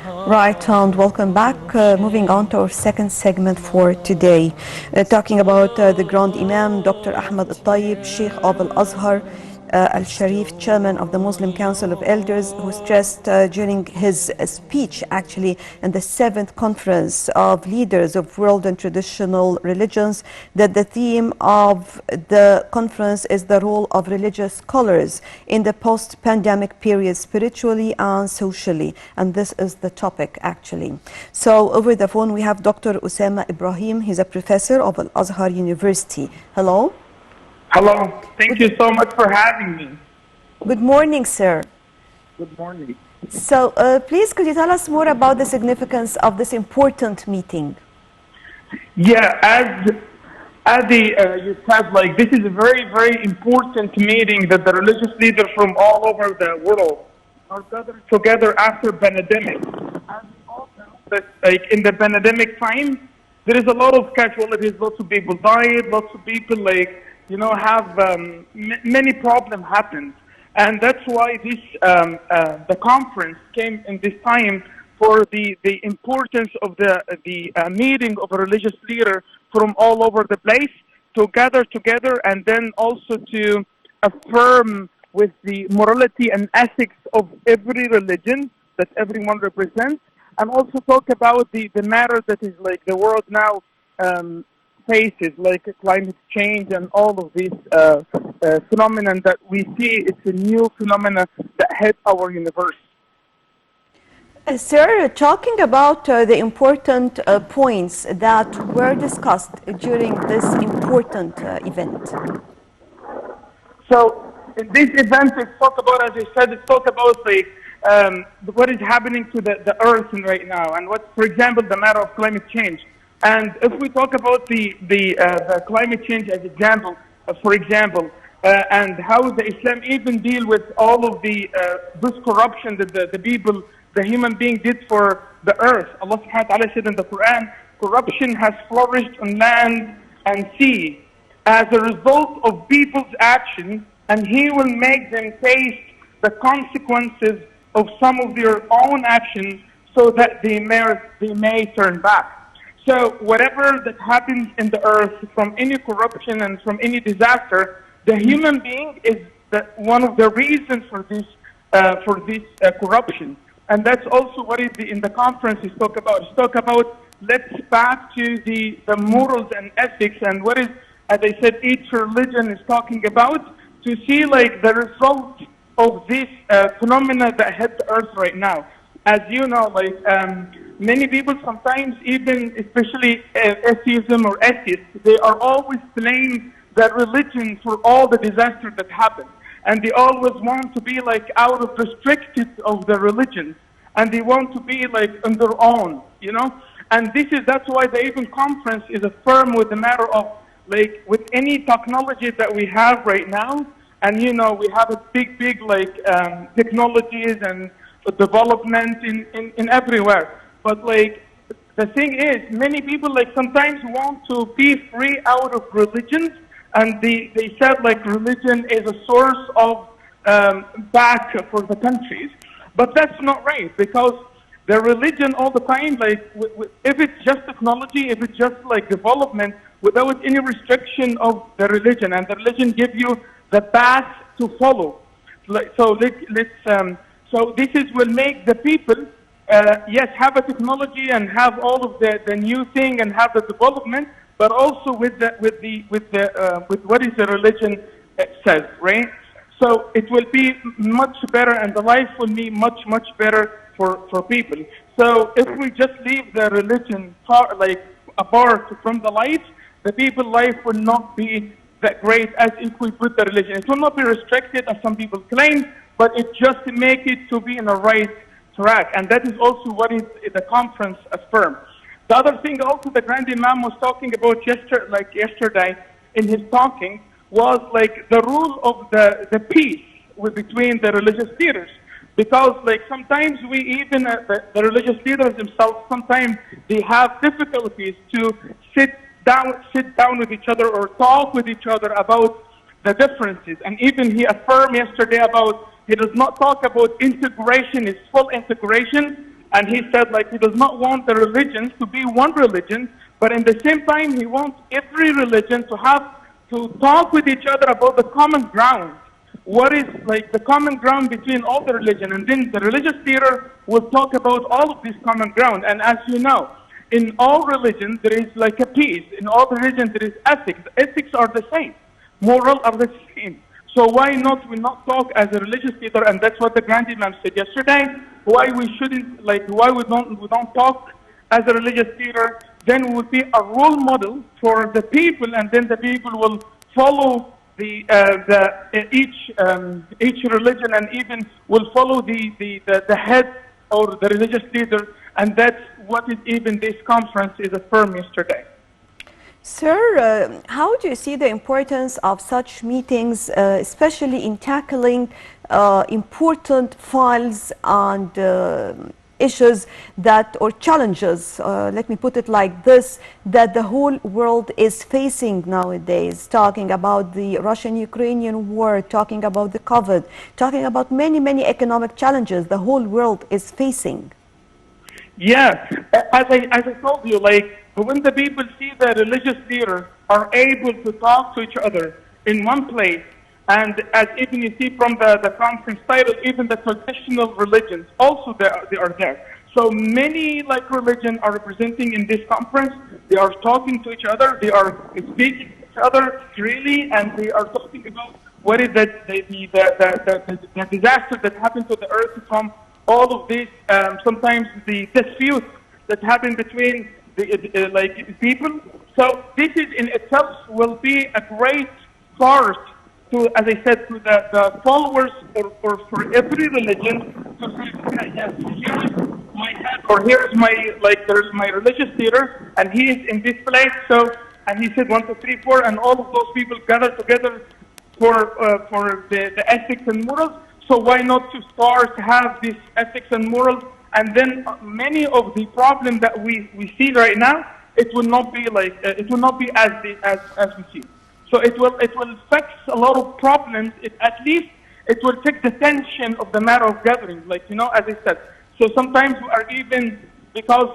Right, and welcome back. Moving on to our second segment for today, talking about the Grand Imam, Dr. Ahmed Al-Tayyib, Sheikh of Al-Azhar, Al-Sharif, chairman of the Muslim Council of Elders, who stressed during his speech, actually, in the 7th Conference of Leaders of World and Traditional Religions, that the theme of the conference is the role of religious scholars in the post-pandemic period, spiritually and socially. And this is the topic, actually. So over the phone, we have Dr. Osama Ibrahim. He's a professor of Al-Azhar University. Hello. Hello. Thank you so much for having me. Good morning, sir. Good morning. So please, could you tell us more about the significance of this important meeting? Yeah, you said, like, this is a very, very important meeting that the religious leaders from all over the world are gathered together after pandemic. As we all know, that, like, in the pandemic time, there is a lot of casualties. Lots of people died. Lots of people, like, have many problems happened. And that's why this the conference came in this time for the importance of the meeting of a religious leader from all over the place to gather together, and then also to affirm with the morality and ethics of every religion that everyone represents, and also talk about the matter that is like the world now faces, like climate change and all of these phenomenon that we see. It's a new phenomenon that hit our universe. Sir, talking about the important points that were discussed during this important event. So in this event, it's talk about, as I said, it's talk about like what is happening to the earth right now, and what, for example, the matter of climate change. And if we talk about the climate change as example, for example, and how the Islam even deal with all of the this corruption that the people, the human being did for the earth. Allah subhanahu wa ta'ala said in the Quran, corruption has flourished on land and sea as a result of people's action, and He will make them taste the consequences of some of their own actions so that they may turn back. So whatever that happens in the earth, from any corruption and from any disaster, the human being is one of the reasons for this corruption. And that's also what in the conference is talk about. It's talk about, let's back to the morals and ethics, and what is, as I said, each religion is talking about, to see like the result of this phenomena that hit the earth right now. As you know, like many people sometimes, even especially atheism or atheists, they are always blame that religion for all the disaster that happened. And they always want to be like out of restricted of the religion, and they want to be like on their own, And that's why the even conference is affirm with the matter of like with any technology that we have right now, and we have a big like technologies and development in everywhere. But like the thing is, many people like sometimes want to be free out of religions. And they said like religion is a source of back for the countries. But that's not right, because the religion all the time, like if it's just technology, if it's just like development, without any restriction of the religion, and the religion gives you the path to follow. So this will make the people, yes, have a technology and have all of the new thing and have the development, but also with what is the religion says, right? So it will be much better, and the life will be much better for people. So if we just leave the religion apart from the life, the people's life will not be that great as if we put the religion. It will not be restricted as some people claim, but it just make it to be in the right track, and that is also what is the conference affirmed. The other thing also the Grand Imam was talking about yesterday in his talking was like the rule of the peace between the religious leaders. Because like sometimes we even, the religious leaders themselves, sometimes they have difficulties to sit down with each other or talk with each other about the differences. And even he affirmed yesterday about, he does not talk about integration, it's full integration, And he said, like, he does not want the religions to be one religion, but in the same time, he wants every religion to have to talk with each other about the common ground. What is like the common ground between all the religion? And then the religious leader will talk about all of this common ground. And as you know, in all religions, there is like a peace. In all religions, there is ethics. Ethics are the same. Moral are the same. So why not we not talk as a religious leader? And that's what the Grand Imam said yesterday. Why we shouldn't, like, why we don't talk as a religious leader? Then we will be a role model for the people, and then the people will follow each religion, and even will follow the head or the religious leader. And that's what is even this conference is affirmed yesterday. Sir, how do you see the importance of such meetings, especially in tackling important files and issues that, or challenges, let me put it like this, that the whole world is facing nowadays, talking about the Russian-Ukrainian war, talking about the COVID, talking about many, many economic challenges the whole world is facing? Yeah, as I told you, like, when the people see the religious leaders are able to talk to each other in one place, and as even you see from the conference title, even the traditional religions also they are there. So many like religions are representing in this conference. They are talking to each other. They are speaking to each other freely, and they are talking about what is the disaster that happened to the earth from all of this. Sometimes the disputes that happen between like people. So this is in itself will be a great start to, as I said, to the followers or for every religion to say, okay, yes, here's my head, or here's my, like, there's my religious leader, and he is in this place. So, and he said 1, 2, 3, 4, and all of those people gather together for the ethics and morals. So why not to start to have this ethics and morals? And then many of the problems that we see right now, it will not be like it will not be as we see. So it will fix a lot of problems. At least it will take the tension of the matter of gathering. Like, you know, as I said. So sometimes we are even, because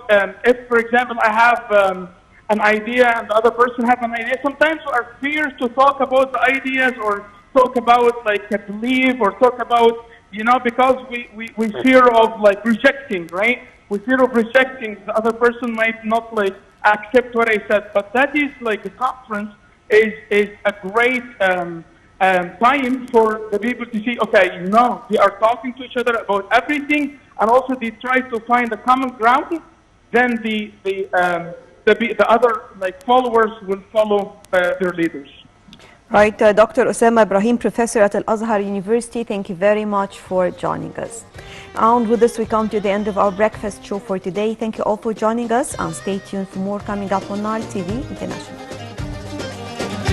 if, for example, I have an idea and the other person have an idea, sometimes we are feared to talk about the ideas or talk about like a belief or talk about, you know, because we fear of like rejecting, right? We fear of rejecting. The other person might not like accept what I said. But that is like the conference is a great time for the people to see, okay, you know, they are talking to each other about everything, and also they try to find a common ground. Then the other like followers will follow their leaders. Right, Dr. Osama Ibrahim, professor at Al-Azhar University, thank you very much for joining us. And with this, we come to the end of our breakfast show for today. Thank you all for joining us, and stay tuned for more coming up on Nile TV International.